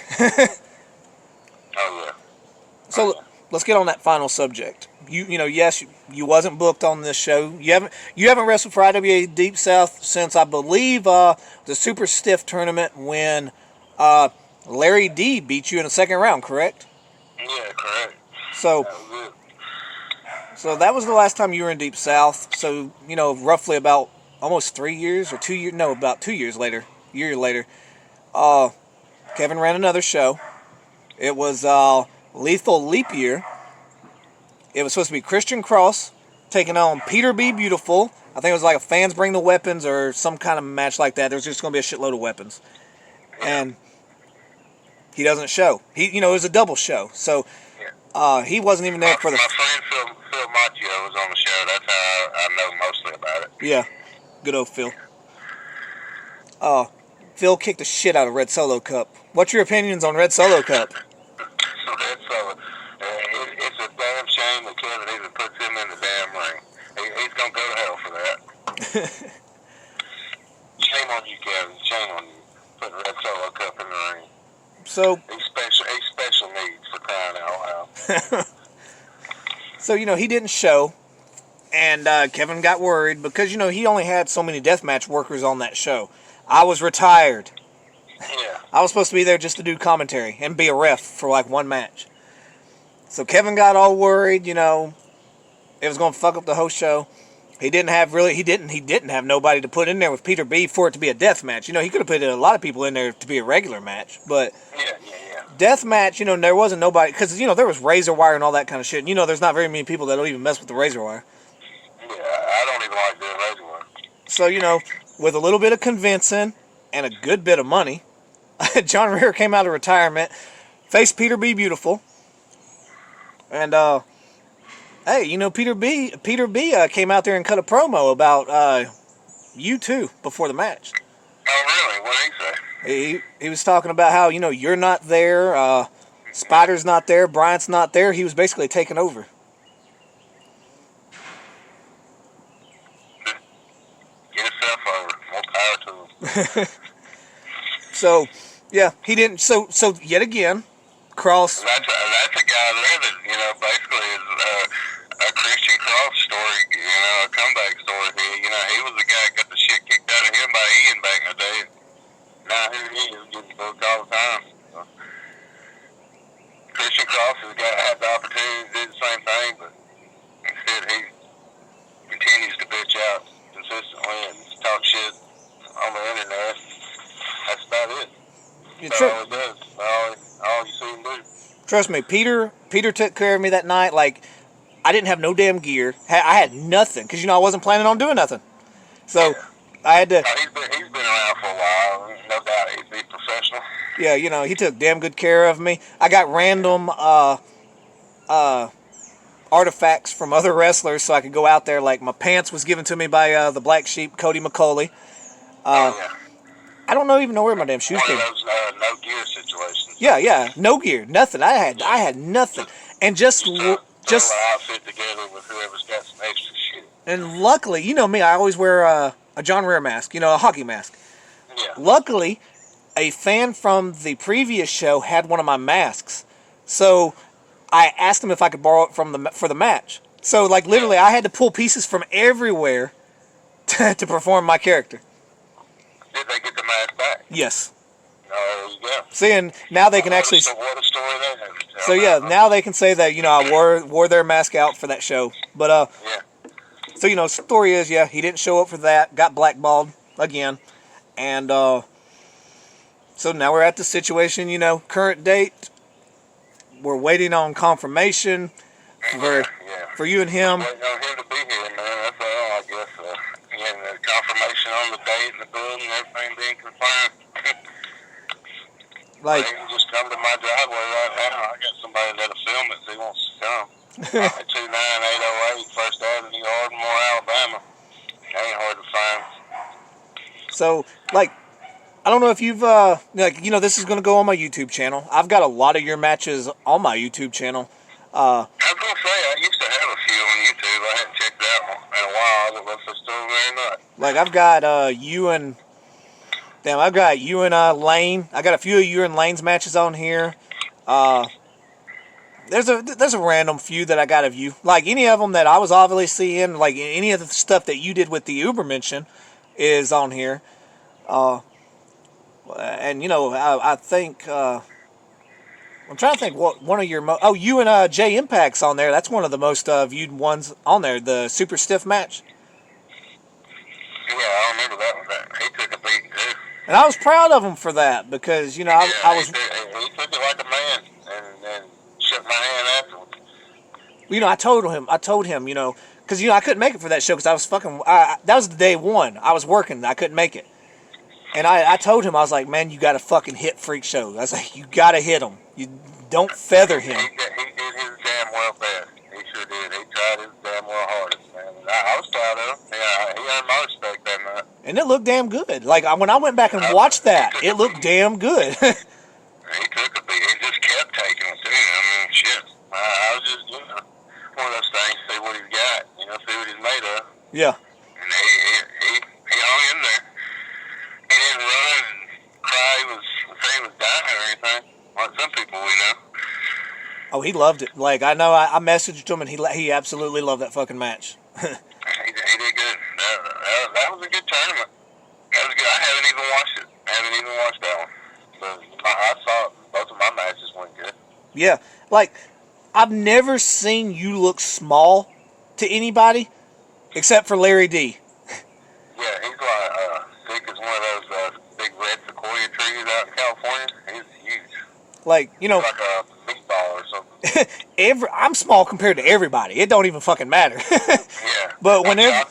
Oh, yeah. So, let's get on that final subject. Yes, you wasn't booked on this show. You haven't wrestled for IWA Deep South since, I believe, the Super Stiff tournament when Larry D beat you in the second round, correct? Yeah, correct. So, that was the last time you were in Deep South. So, roughly about almost 3 years or 2 years. No, about 2 years later. A year later. Kevin ran another show. It was Lethal Leap Year. It was supposed to be Christian Cross taking on Peter B. Beautiful. I think it was like a Fans Bring the Weapons or some kind of match like that. There's just going to be a shitload of weapons. And he doesn't show. It was a double show. So he wasn't even there for the... My friend Phil Macchio was on the show. That's how I know mostly about it. Yeah. Good old Phil. Phil kicked the shit out of Red Solo Cup. What's your opinions on Red Solo Cup? Red Solo. It's a damn shame that Kevin even puts him in the damn ring. He's going to go to hell for that. Shame on you, Kevin. Shame on you. Putting Red Solo Cup in the ring. So... He's special needs for crying out loud. So, he didn't show. And Kevin got worried because, he only had so many deathmatch workers on that show. I was retired. Yeah. I was supposed to be there just to do commentary and be a ref for like one match. So Kevin got all worried, it was going to fuck up the whole show. He didn't have nobody to put in there with Peter B for it to be a death match. He could have put a lot of people in there to be a regular match, but death match, there wasn't nobody because there was razor wire and all that kind of shit. There's not very many people that don't even mess with the razor wire. Yeah, I don't even like doing razor wire. So, with a little bit of convincing and a good bit of money, John Rear came out of retirement, faced Peter B. Beautiful, and hey, Peter B. Came out there and cut a promo about you two before the match. Oh, really? What did he say? He was talking about how you're not there, Spider's not there, Bryant's not there. He was basically taking over. Get himself over. More power to him. So, yeah, he didn't. So yet again, Cross. That's a guy there that basically is a Christian Cross story. A comeback story. He was the guy that got the shit kicked out of him by Ian back in the day. now here he is getting booked all the time. So, Christian Cross has had the opportunity to do the same thing, but instead he continues to bitch out consistently and talk shit on the internet. That's about it. That's all he does. All you see him do. Trust me, Peter took care of me that night. Like, I didn't have no damn gear. I had nothing because I wasn't planning on doing nothing. So yeah. I had to. He's been around for a while. No doubt he'd be professional. Yeah, he took damn good care of me. I got random artifacts from other wrestlers so I could go out there. Like, my pants was given to me by the Black Sheep, Cody McCauley. Yeah. I don't even know where my damn shoes came from. One of those no gear situations. Yeah, no gear, nothing. I had nothing, and just an outfit together with whoever's got some extra shit. And luckily, you know me, I always wear a John Rear mask, a hockey mask. Yeah. Luckily, a fan from the previous show had one of my masks, so I asked him if I could borrow it for the match. So, like, literally, I had to pull pieces from everywhere to perform my character. Did they get the mask back? Yes. Oh, there you go. See, and now they can actually. What a story they have to tell. So yeah, now they can say that I wore their mask out for that show. But yeah. So story is, he didn't show up for that, got blackballed again, and so now we're at the situation. Current date, we're waiting on confirmation for you and him. Waiting on him to be here, man. That's all, I guess. Getting the confirmation on the date and the building, everything being confirmed. Like, he can just come to my driveway right now. I got somebody that'll film it if he wants to come. 29808 First Avenue, Ardmore, Alabama. Ain't hard to find. So, like, I don't know if you've, this is going to go on my YouTube channel. I've got a lot of your matches on my YouTube channel. I was going to say, I used to have a few on YouTube. I hadn't checked that one in a while. I don't know if they're still there or not. Like, I've got you and Lane. I got a few of you and Lane's matches on here. There's a random few that I got of you. Like, any of them that I was obviously seeing, like any of the stuff that you did with the Ubermenschen is on here. And I think I'm trying to think what one of your you and Jay Impact's on there. That's one of the most viewed ones on there. The super stiff match. Yeah, I remember that one. He took a beating too. And I was proud of him for that because I was. He took it like a man and shook my hand afterwards. I told him, because I couldn't make it for that show because I was that was the day one. I was working. I couldn't make it. And I told him, I was like, man, you got to fucking hit Freakshow. I was like, you got to hit him. You don't feather him. He did his damn well best. He sure did. He tried his damn well hardest, man. And I was proud of him. Yeah, he earned my respect that night. And it looked damn good. Like, when I went back and watched that, it looked damn good. He took a beat. He just kept taking it, too. I mean, shit. I was just, one of those things, see what he's got, see what he's made of. Yeah. And he hung in there. He didn't run and cry. He was dying or anything, like some people we know. Oh, he loved it. Like, I know I messaged him, and he absolutely loved that fucking match. He did good. That was a good tournament. That was good. I haven't even watched it. I haven't even watched that one. But I saw both of my matches went good. Yeah. Like, I've never seen you look small to anybody except for Larry D. Yeah, he's like thick as one of those big red sequoia trees out in California. He's huge. Like, He's like a meatball or something. I'm small compared to everybody. It don't even fucking matter. Yeah. But whenever I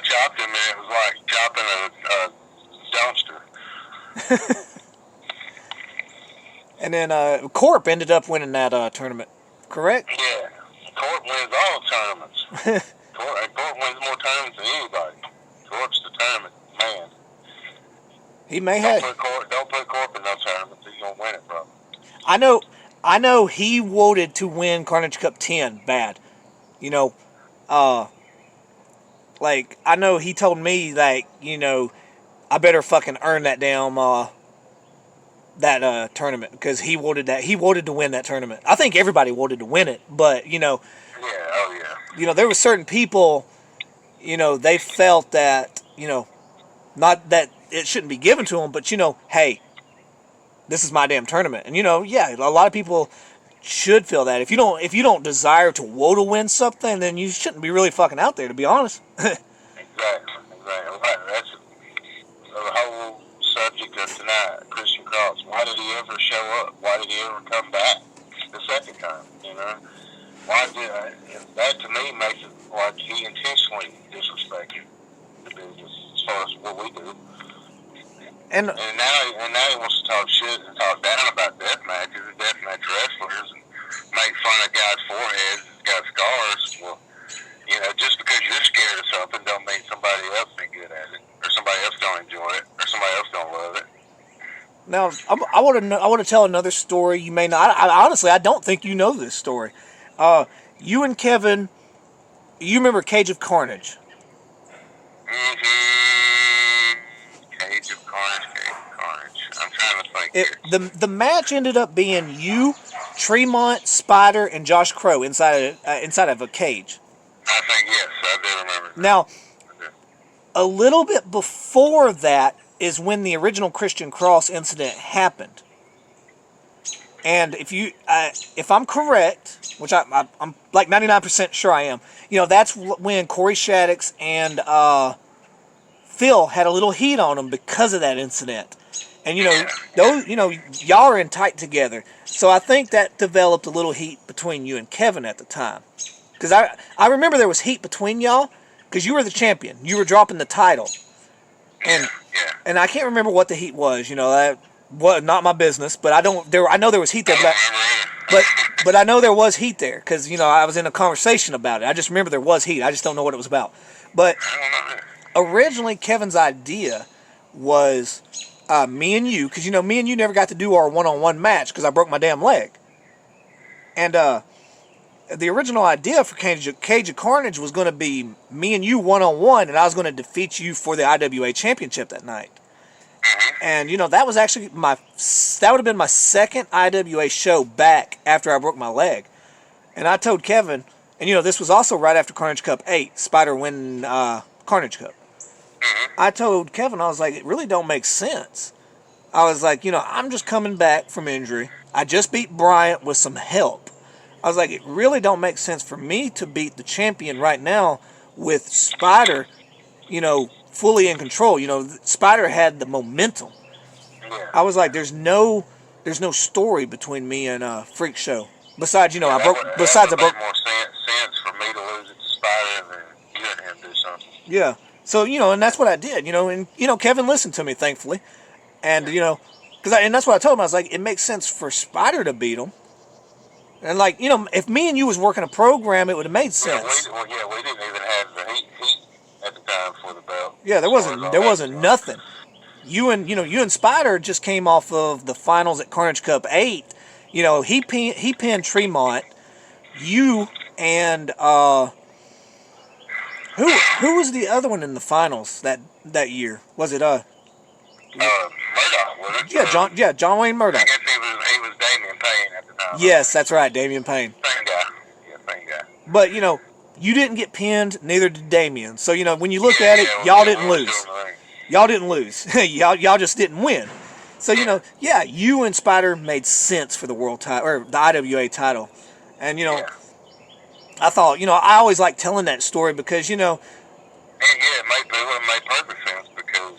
chopped him, and it was like chopping a dumpster. And then Corp ended up winning that tournament, correct? Yeah. Corp wins all tournaments. Corp wins more tournaments than anybody. Corp's the tournament man. He may have. Don't put Corp in no tournaments. He's gonna win it, bro. I know he voted to win Carnage Cup 10 bad. Like, I know he told me, like, I better fucking earn that damn, that tournament, because he voted to win that tournament. I think everybody voted to win it, but, Yeah, oh yeah. There were certain people, they felt that, not that it shouldn't be given to him. But hey, this is my damn tournament, and yeah, a lot of people should feel that. If you don't desire to win something, then you shouldn't be really fucking out there, to be honest. Exactly. That's the whole subject of tonight. Christian Cross. Why did he ever show up? Why did he ever come back the second time? Why did that to me makes it like he intentionally disrespected the business as far as what we do. And now he wants to talk shit and talk down about death matches and deathmatch wrestlers and make fun of guys' foreheads and got scars. Well, just because you're scared of something don't mean somebody else ain't good at it, or somebody else don't enjoy it, or somebody else don't love it. Now, I want to tell another story. You may not. Honestly, I don't think you know this story. You and Kevin, you remember Cage of Carnage? Mm-hmm. Cage of Carnage. I'm trying to think. The match ended up being you, Tremont, Spider, and Josh Crow inside of a cage. I think, yes, I do remember that. Now, a little bit before that is when the original Christian Cross incident happened. And if I'm correct, which I'm like 99% sure I am, that's when Corey Shaddix and Phil had a little heat on them because of that incident. And y'all are in tight together. So I think that developed a little heat between you and Kevin at the time. Because I remember there was heat between y'all because you were the champion. You were dropping the title. And I can't remember what the heat was. That was not my business. But I know there was heat there. But I know there was heat there because I was in a conversation about it. I just remember there was heat. I just don't know what it was about. But originally Kevin's idea was me and you, because me and you never got to do our one-on-one match because I broke my damn leg. And the original idea for Cage of Carnage was going to be me and you one-on-one, and I was going to defeat you for the IWA Championship that night. And that was actually that would have been my second IWA show back after I broke my leg. And I told Kevin, and this was also right after Carnage Cup 8, Spider winning Carnage Cup. I told Kevin, I was like, it really don't make sense. I was like, I'm just coming back from injury. I just beat Bryant with some help. I was like, it really don't make sense for me to beat the champion right now with Spider, fully in control. Spider had the momentum. I was like, there's no story between me and Freakshow. Besides, I broke. Besides, I broke. More sense for me to lose it to Spider than you and him do something. Yeah. So and that's what I did. And Kevin listened to me, thankfully, and and that's what I told him. I was like, it makes sense for Spider to beat him. And if me and you was working a program, it would have made sense. We didn't even have the heat at the time for the belt. Yeah, there wasn't nothing. You and Spider just came off of the finals at Carnage Cup 8. He pinned Tremont. You and who was the other one in the finals that year? Was it Murdoch, was it? Yeah, John Wayne Murdoch. I guess he was Damian Payne at the time. Yes, that's right, Damian Payne. Same guy. Yeah, same guy. But you didn't get pinned, neither did Damian. So when you look at it, y'all didn't lose. Y'all didn't lose. y'all just didn't win. So you and Spider made sense for the world title or the IWA title, and I thought I always like telling that story because it would have made perfect sense because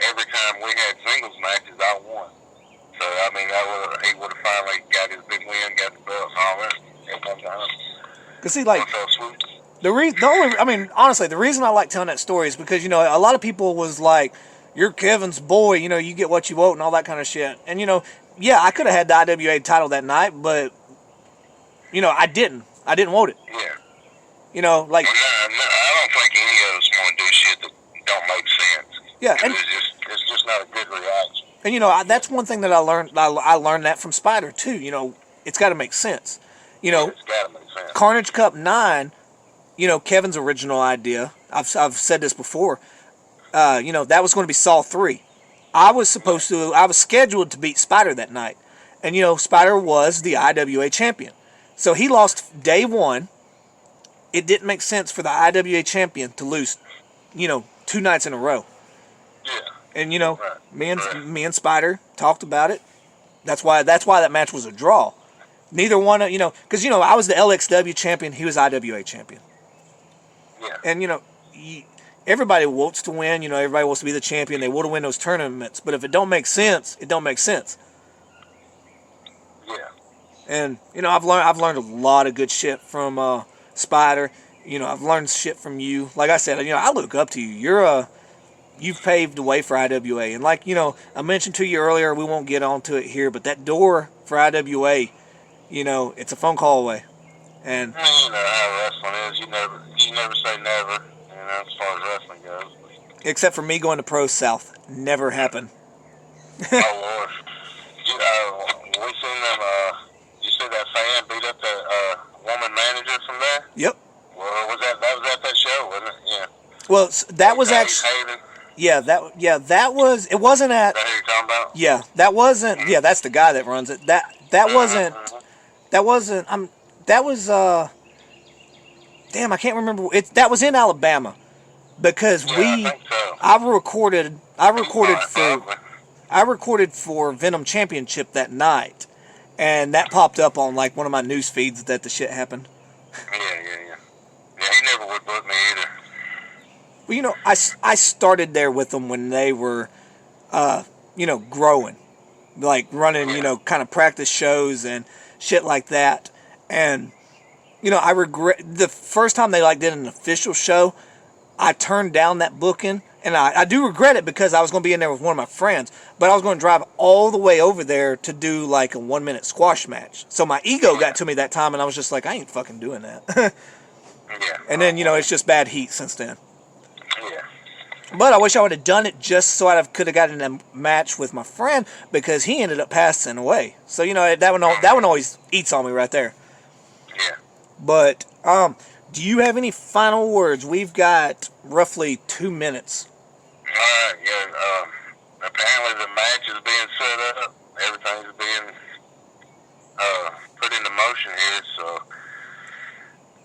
every time we had singles matches, I won. So he would have finally got his big win, got the belt, and all that at one time. Cause see, honestly, the reason I like telling that story is because a lot of people was like, "You're Kevin's boy, you get what you want," and all that kind of shit. And I could have had the IWA title that night, but I didn't. I didn't want it. Yeah. No, I don't think any of us want to do shit that don't make sense. Yeah, and it's just not a good reaction. And that's one thing that I learned. I learned that from Spider too. It's got to make sense. It's got to make sense. Carnage Cup 9. Kevin's original idea. I've said this before. That was going to be Saw 3. I was scheduled to beat Spider that night, and Spider was the IWA champion. So he lost day 1. It didn't make sense for the IWA champion to lose, 2 nights in a row. Yeah. And, you know, Right. me and Spider talked about it. That's why that match was a draw. Neither one of, you know, because, you know, I was the LXW champion, he was IWA champion. Yeah. And, you know, everybody wants to win, you know, everybody wants to be the champion, they want to win those tournaments, but if it don't make sense, it don't make sense. Yeah. And, you know, I've learned a lot of good shit from Spider. You know, I've learned shit from you. Like I said, you know, I look up to you. You've paved the way for IWA. And like, you know, I mentioned to you earlier, we won't get onto it here, but that door for IWA, you know, it's a phone call away. And I mean, you know how wrestling is. You never say never, you know, as far as wrestling goes. except for me going to Pro South, never happened. Oh, Lord. We seen them, you see that fan beat up the woman manager from there? Yep. Well, that was at that show, wasn't it? Yeah. Well, that was actually... that was... It wasn't at... Is that who you're talking about? Yeah, that wasn't... Yeah, that's the guy that runs it. That wasn't... That wasn't... That was... Damn, I can't remember. That was in Alabama. Because Yeah, I think so. I recorded for Venom Championship that night. And that popped up on like one of my news feeds that the shit happened. Yeah. Yeah, he never would book me either. Well, you know, I started there with them when they were, you know, growing. Like running, you know, kind of practice shows and shit like that. And, you know, I regret... The first time they like did an official show, I turned down that booking. And I do regret it because I was going to be in there with one of my friends. But I was going to drive all the way over there to do like a 1-minute squash match. So my ego got to me that time and I was just like, I ain't fucking doing that. Yeah. And then, you know, it's just bad heat since then. Yeah. But I wish I would have done it just so I could have gotten a match with my friend because he ended up passing away. So, you know, that one always eats on me right there. Yeah. But, do you have any final words? We've got roughly 2 minutes. Apparently the match is being set up. Everything's being put into motion here, so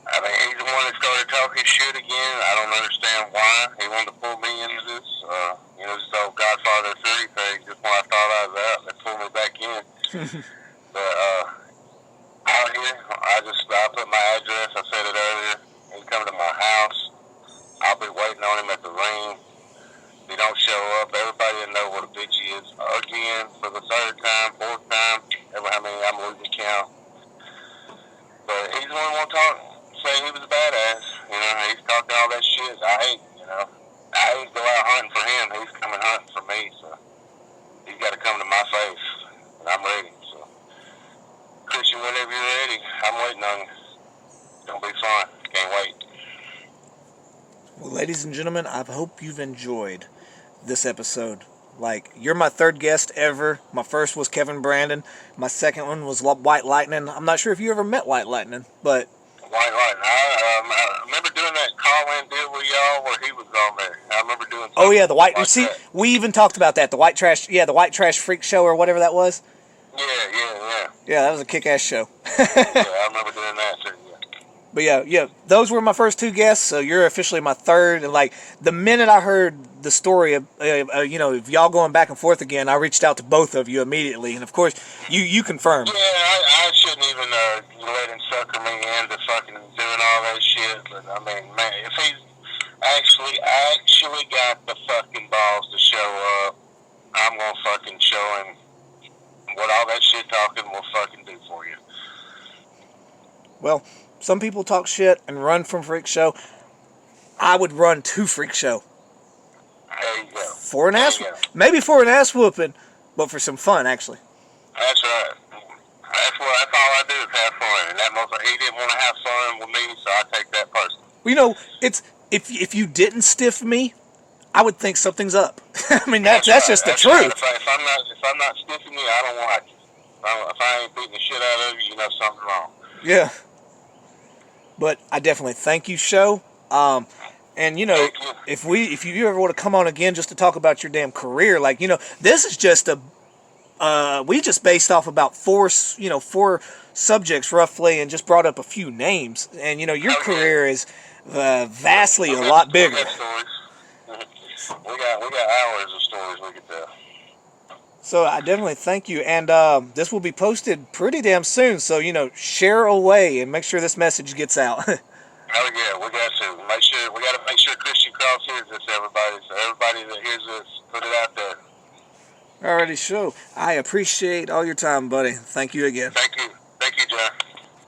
I mean, he's the one that started talking shit again. I don't understand why he wanted to pull me into this. You know, this old Godfather 3 thing. Just when I thought I was out, they pulled me back in. But out here, I put my address. I said it earlier. He's coming to my house. I'll be waiting on him at the ring. If he don't show up, everybody will know what a bitch he is. Again, for the 3rd time, 4th time, ever how many I'm losing count. But he's the one who won't talk, say he was a badass. You know, he's talking all that shit. I hate, you know. I hate to go out hunting for him. He's coming hunting for me, so he's got to come to my face. And I'm ready, so. Christian, whenever you're ready, I'm waiting on you. It's going to be fun. Can't wait. Well, ladies and gentlemen, I hope you've enjoyed this episode. Like, you're my 3rd guest ever. My first was Kevin Brandon. My second one was White Lightning. I'm not sure if you ever met White Lightning, but... White Lightning. I remember doing that call-in deal with y'all where he was on there. I remember doing Oh, yeah, the White... like See, that. we even talked about that. The White Trash Freakshow or whatever that was. Yeah. Yeah, that was a kick-ass show. Yeah, I remember doing that too, yeah. But yeah, those were my first 2 guests, so you're officially my 3rd. And like, the minute I heard the story of, you know, if y'all going back and forth again, I reached out to both of you immediately. And of course, you confirmed. Yeah, I shouldn't even let him sucker me into fucking doing all that shit. But I mean, man, if he's actually got the fucking balls to show up, I'm gonna fucking show him what all that shit talking will fucking do for you. Well, some people talk shit and run from Freakshow. I would run to Freakshow. There you go. For an ass, maybe for an ass whooping, but for some fun, actually. That's right. That's all I do is have fun. And he didn't want to have fun with me, so I take that personally. Well, you know, it's if you didn't stiff me, I would think something's up. I mean, that's just the truth. Right. If I'm not stiffing you, I don't want you. If I ain't beating the shit out of you, you know something's wrong. Yeah. But I definitely thank you, Show. And you know, if you ever want to come on again just to talk about your damn career, like, you know, this is just we just based off about 4 subjects roughly and just brought up a few names. And you know, your career is vastly a lot bigger. we got hours of stories we could tell. So I definitely thank you, and this will be posted pretty damn soon. So share away and make sure this message gets out. Oh yeah, we got to make sure. We got to make sure Christian Cross hears this, everybody. So everybody that hears this, put it out there. Alrighty, show. I appreciate all your time, buddy. Thank you again. Thank